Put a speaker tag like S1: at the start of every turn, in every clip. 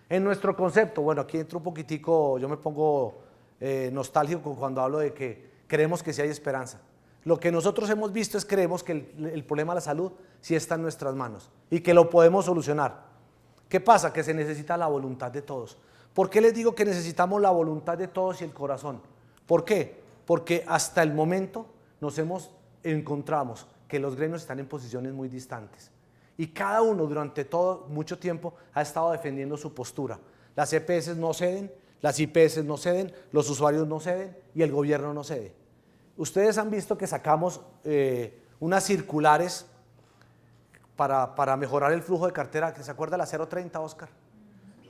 S1: En nuestro concepto, bueno, aquí entro un poquitico, yo me pongo nostálgico cuando hablo de que creemos que sí hay esperanza. Lo que nosotros hemos visto es creemos que el problema de la salud sí está en nuestras manos y que lo podemos solucionar. ¿Qué pasa? Que se necesita la voluntad de todos. ¿Por qué les digo que necesitamos la voluntad de todos y el corazón? ¿Por qué? Porque hasta el momento encontramos que los gremios están en posiciones muy distantes. Y cada uno durante mucho tiempo ha estado defendiendo su postura. Las EPS no ceden, las IPS no ceden, los usuarios no ceden y el gobierno no cede. Ustedes han visto que sacamos unas circulares para mejorar el flujo de cartera, que se acuerda la 030, Oscar.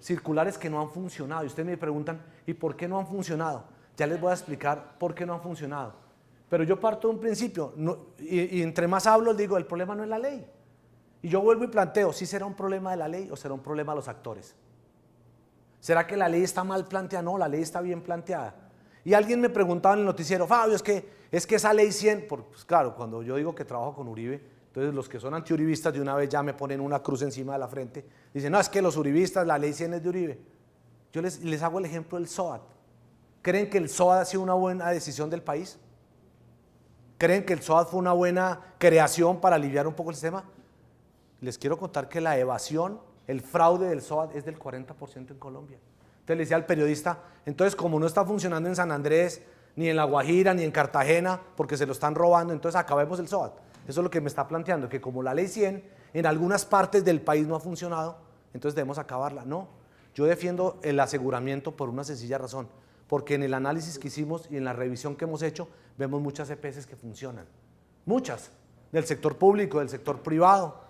S1: Circulares que no han funcionado. Y ustedes me preguntan, ¿y por qué no han funcionado? Ya les voy a explicar por qué no han funcionado. Pero yo parto de un principio, y entre más hablo, digo, el problema no es la ley. Y yo vuelvo y planteo, ¿sí será un problema de la ley o será un problema de los actores? ¿Será que la ley está mal planteada? No, la ley está bien planteada. Y alguien me preguntaba en el noticiero, Fabio, es que esa ley 100, pues claro, cuando yo digo que trabajo con Uribe, entonces los que son antiuribistas de una vez ya me ponen una cruz encima de la frente, dicen, no, es que los uribistas, la ley 100 es de Uribe. Yo les hago el ejemplo del SOAT. ¿Creen que el SOAT ha sido una buena decisión del país? ¿Creen que el SOAT fue una buena creación para aliviar un poco el sistema? Les quiero contar que la evasión, el fraude del SOAT es del 40% en Colombia. Entonces le decía al periodista, entonces como no está funcionando en San Andrés, ni en La Guajira, ni en Cartagena, porque se lo están robando, entonces acabemos el SOAT. Eso es lo que me está planteando, que como la ley 100 en algunas partes del país no ha funcionado, entonces debemos acabarla. No, yo defiendo el aseguramiento por una sencilla razón, porque en el análisis que hicimos y en la revisión que hemos hecho, vemos muchas EPS que funcionan, muchas, del sector público, del sector privado,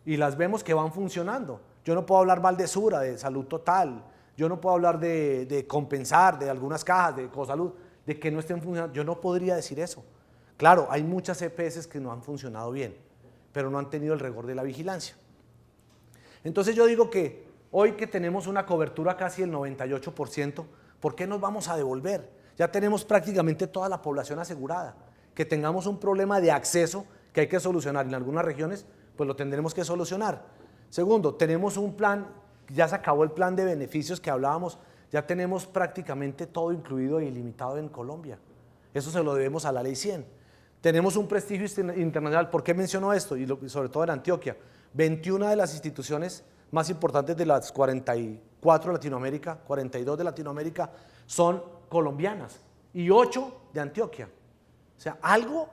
S1: y las vemos que van funcionando. Yo no puedo hablar mal de Sura, de Salud Total, yo no puedo hablar de compensar, de algunas cajas, de Cosalud, de que no estén funcionando, yo no podría decir eso. Claro, hay muchas EPS que no han funcionado bien, pero no han tenido el rigor de la vigilancia. Entonces yo digo que hoy que tenemos una cobertura casi del 98%, ¿por qué nos vamos a devolver? Ya tenemos prácticamente toda la población asegurada. Que tengamos un problema de acceso que hay que solucionar en algunas regiones, pues lo tendremos que solucionar. Segundo, tenemos un plan, ya se acabó el plan de beneficios que hablábamos, ya tenemos prácticamente todo incluido e ilimitado en Colombia. Eso se lo debemos a la ley 100. Tenemos un prestigio internacional. ¿Por qué menciono esto? Y sobre todo en Antioquia. 21 de las instituciones más importantes de las 44 de Latinoamérica, 42 de Latinoamérica, son colombianas y 8 de Antioquia. O sea, algo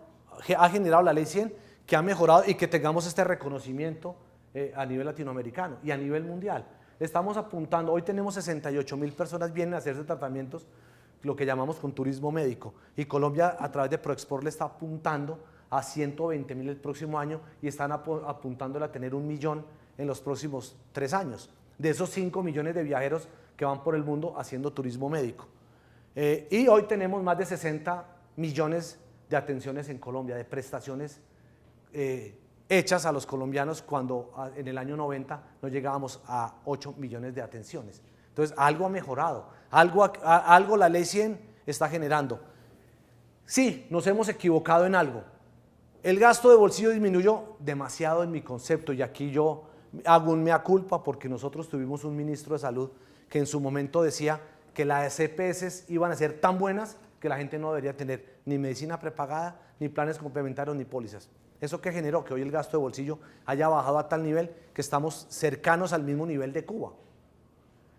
S1: ha generado la ley 100 que ha mejorado y que tengamos este reconocimiento a nivel latinoamericano y a nivel mundial. Estamos apuntando, hoy tenemos 68.000 personas vienen a hacerse tratamientos, lo que llamamos con turismo médico, y Colombia a través de Proexport le está apuntando a 120.000 el próximo año y están apuntándole a tener 1 millón en los próximos 3 años, de esos 5 millones de viajeros que van por el mundo haciendo turismo médico. Y hoy tenemos más de 60 millones de atenciones en Colombia, de prestaciones hechas a los colombianos cuando en el año 90 no llegábamos a 8 millones de atenciones. Entonces, algo ha mejorado, algo la ley 100 está generando. Sí, nos hemos equivocado en algo. El gasto de bolsillo disminuyó demasiado en mi concepto y aquí yo hago un mea culpa porque nosotros tuvimos un ministro de salud que en su momento decía que las EPS iban a ser tan buenas que la gente no debería tener ni medicina prepagada, ni planes complementarios, ni pólizas. ¿Eso qué generó? Que hoy el gasto de bolsillo haya bajado a tal nivel que estamos cercanos al mismo nivel de Cuba.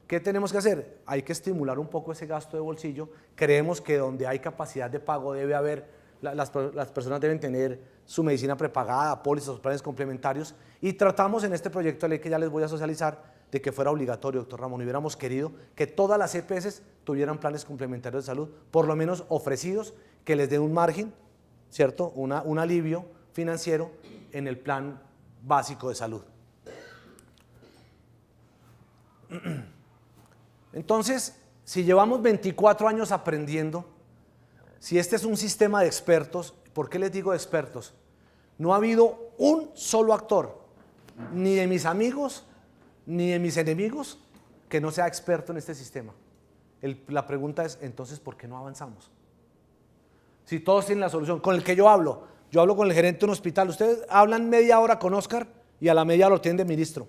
S1: ¿Qué tenemos que hacer? Hay que estimular un poco ese gasto de bolsillo. Creemos que donde hay capacidad de pago debe haber, las personas deben tener su medicina prepagada, pólizas, planes complementarios, y tratamos en este proyecto de ley que ya les voy a socializar de que fuera obligatorio, doctor Ramón. Hubiéramos querido que todas las EPS tuvieran planes complementarios de salud, por lo menos ofrecidos, que les dé un margen, ¿cierto? Un alivio financiero en el plan básico de salud. Entonces, si llevamos 24 años aprendiendo, si este es un sistema de expertos, ¿por qué les digo expertos? No ha habido un solo actor, ni de mis amigos, ni de mis enemigos, que no sea experto en este sistema. La pregunta es, entonces, ¿por qué no avanzamos? Si todos tienen la solución, con el que yo hablo con el gerente de un hospital, ustedes hablan media hora con Oscar y a la media hora lo tienen de ministro.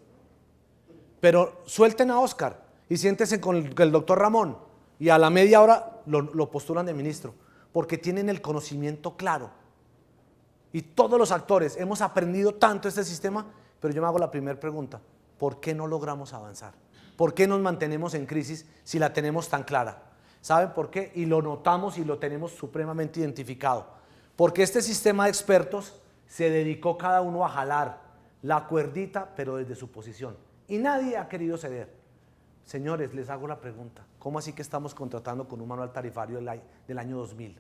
S1: Pero suelten a Oscar y siéntese con el doctor Ramón, y a la media hora lo postulan de ministro, porque tienen el conocimiento claro. Y todos los actores hemos aprendido tanto este sistema, pero yo me hago la primera pregunta: ¿por qué no logramos avanzar? ¿Por qué nos mantenemos en crisis si la tenemos tan clara? ¿Saben por qué? Y lo notamos y lo tenemos supremamente identificado. Porque este sistema de expertos se dedicó cada uno a jalar la cuerdita, pero desde su posición. Y nadie ha querido ceder. Señores, les hago la pregunta: ¿cómo así que estamos contratando con un manual tarifario del año 2000?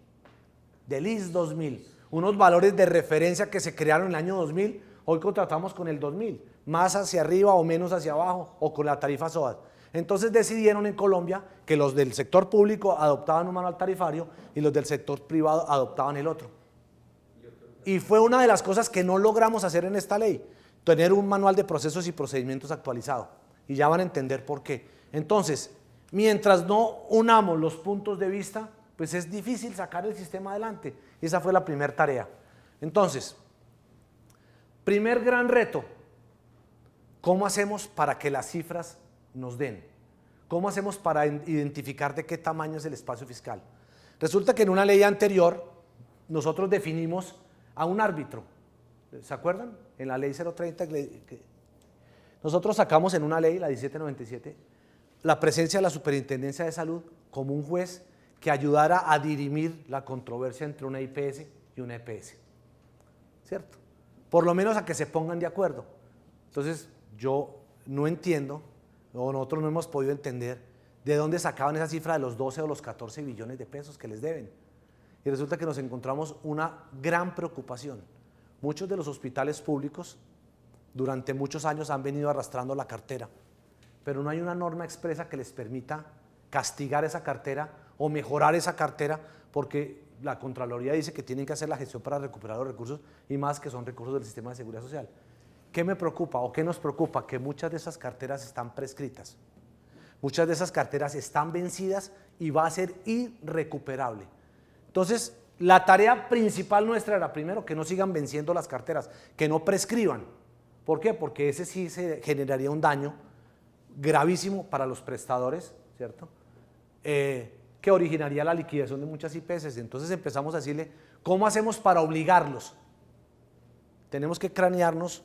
S1: Del IS 2000. Unos valores de referencia que se crearon en el año 2000, hoy contratamos con el 2000, más hacia arriba o menos hacia abajo, o con la tarifa SOAT. Entonces decidieron en Colombia que los del sector público adoptaban un manual tarifario y los del sector privado adoptaban el otro. Y fue una de las cosas que no logramos hacer en esta ley, tener un manual de procesos y procedimientos actualizado. Y ya van a entender por qué. Entonces, mientras no unamos los puntos de vista, pues es difícil sacar el sistema adelante. Y esa fue la primera tarea. Entonces, primer gran reto: ¿cómo hacemos para que las cifras nos den? ¿Cómo hacemos para identificar de qué tamaño es el espacio fiscal? Resulta que en una ley anterior nosotros definimos a un árbitro. ¿Se acuerdan? En la ley 030 nosotros sacamos en una ley, la 1797, la presencia de la Superintendencia de Salud como un juez que ayudara a dirimir la controversia entre una IPS y una EPS, ¿cierto? Por lo menos a que se pongan de acuerdo. Entonces, yo no entiendo, o nosotros no hemos podido entender de dónde sacaban esa cifra de los 12 o los 14 billones de pesos que les deben. Y resulta que nos encontramos una gran preocupación. Muchos de los hospitales públicos durante muchos años han venido arrastrando la cartera, pero no hay una norma expresa que les permita castigar esa cartera o mejorar esa cartera, porque la Contraloría dice que tienen que hacer la gestión para recuperar los recursos, y más que son recursos del sistema de seguridad social. ¿Qué me preocupa o qué nos preocupa? Que muchas de esas carteras están prescritas, muchas de esas carteras están vencidas y va a ser irrecuperable. Entonces, la tarea principal nuestra era, primero, que no sigan venciendo las carteras, que no prescriban. ¿Por qué? Porque ese sí se generaría un daño gravísimo para los prestadores, ¿cierto? Que originaría la liquidación de muchas IPS. Entonces empezamos a decirle, ¿cómo hacemos para obligarlos? Tenemos que cranearnos,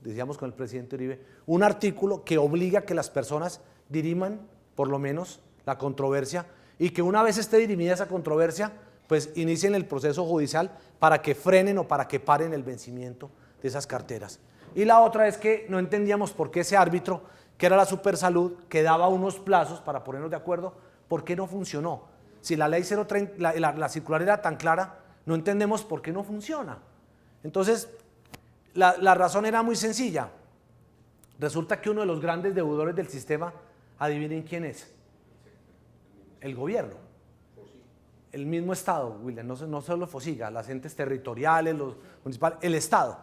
S1: decíamos con el presidente Uribe, un artículo que obliga a que las personas diriman por lo menos la controversia, y que una vez esté dirimida esa controversia, pues inicien el proceso judicial para que frenen o para que paren el vencimiento de esas carteras. Y la otra es que no entendíamos por qué ese árbitro, que era la Supersalud, que daba unos plazos para ponernos de acuerdo, ¿por qué no funcionó? Si la ley 030, la circular era tan clara, no entendemos por qué no funciona. Entonces, la razón era muy sencilla. Resulta que uno de los grandes deudores del sistema, adivinen quién es. El gobierno. El mismo Estado, William, no solo Fosiga, las entes territoriales, los municipales, el Estado.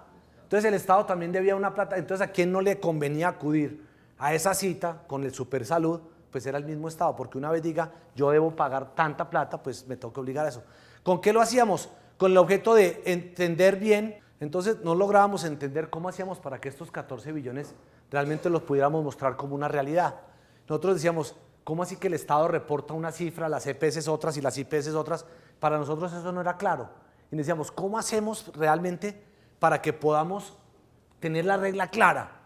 S1: Entonces el Estado también debía una plata. Entonces, ¿a quién no le convenía acudir a esa cita con el Supersalud? Pues era el mismo Estado, porque una vez diga, yo debo pagar tanta plata, pues me tengo que obligar a eso. ¿Con qué lo hacíamos? Con el objeto de entender bien. Entonces no lográbamos entender cómo hacíamos para que estos 14 billones realmente los pudiéramos mostrar como una realidad. Nosotros decíamos, ¿cómo así que el Estado reporta una cifra, las EPS otras y las IPS otras? Para nosotros eso no era claro. Y decíamos, ¿cómo hacemos realmente para que podamos tener la regla clara?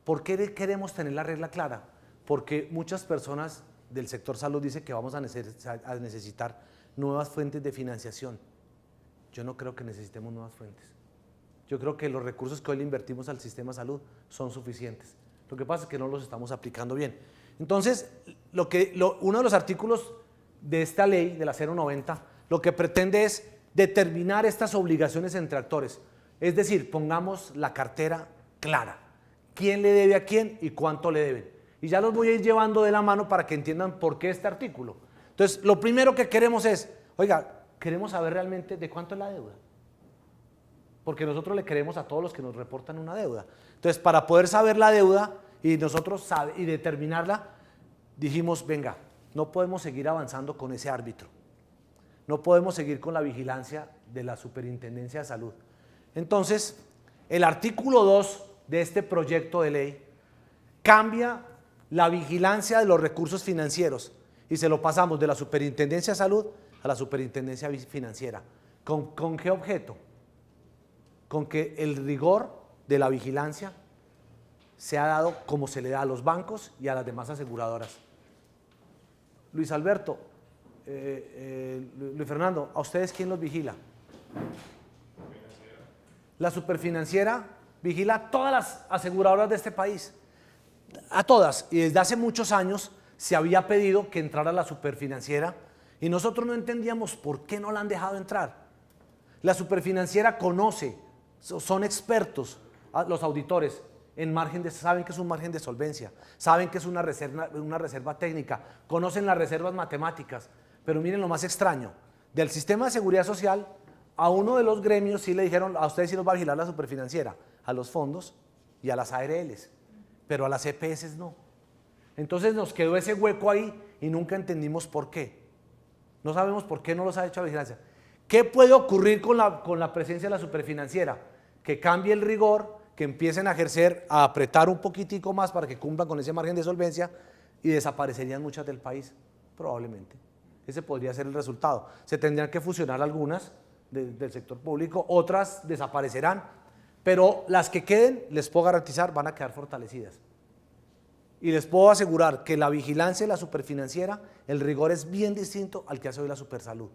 S1: ¿Por qué queremos tener la regla clara? Porque muchas personas del sector salud dicen que vamos a necesitar nuevas fuentes de financiación. Yo no creo que necesitemos nuevas fuentes. Yo creo que los recursos que hoy le invertimos al sistema de salud son suficientes. Lo que pasa es que no los estamos aplicando bien. Entonces, uno de los artículos de esta ley, de la 090, lo que pretende es determinar estas obligaciones entre actores. Es decir, pongamos la cartera clara. ¿Quién le debe a quién y cuánto le deben? Y ya los voy a ir llevando de la mano para que entiendan por qué este artículo. Entonces, lo primero que queremos es, oiga, queremos saber realmente de cuánto es la deuda. Porque nosotros le queremos a todos los que nos reportan una deuda. Entonces, para poder saber la deuda y nosotros y determinarla, dijimos, venga, no podemos seguir avanzando con ese árbitro. No podemos seguir con la vigilancia de la Superintendencia de Salud. Entonces, el artículo 2 de este proyecto de ley cambia la vigilancia de los recursos financieros y se lo pasamos de la Superintendencia de Salud a la Superintendencia Financiera. ¿Con qué objeto? Con que el rigor de la vigilancia se ha dado como se le da a los bancos y a las demás aseguradoras. Luis Alberto, Luis Fernando, ¿a ustedes quién los vigila? La Superfinanciera vigila a todas las aseguradoras de este país, a todas, y desde hace muchos años se había pedido que entrara la Superfinanciera y nosotros no entendíamos por qué no la han dejado entrar. La Superfinanciera conoce, son expertos, los auditores, saben que es un margen de solvencia, saben que es una reserva técnica, conocen las reservas matemáticas, pero miren lo más extraño, del sistema de seguridad social, a uno de los gremios sí le dijeron, a ustedes sí los va a vigilar la Superfinanciera, a los fondos y a las ARLs, pero a las EPS no. Entonces nos quedó ese hueco ahí y nunca entendimos por qué. No sabemos por qué no los ha hecho a vigilancia. ¿Qué puede ocurrir con la presencia de la Superfinanciera? Que cambie el rigor, que empiecen a ejercer, a apretar un poquitico más para que cumplan con ese margen de solvencia y desaparecerían muchas del país, probablemente. Ese podría ser el resultado. Se tendrían que fusionar algunas del sector público, otras desaparecerán, pero las que queden, les puedo garantizar, van a quedar fortalecidas. Y les puedo asegurar que la vigilancia de la Superfinanciera, el rigor es bien distinto al que hace hoy la Supersalud.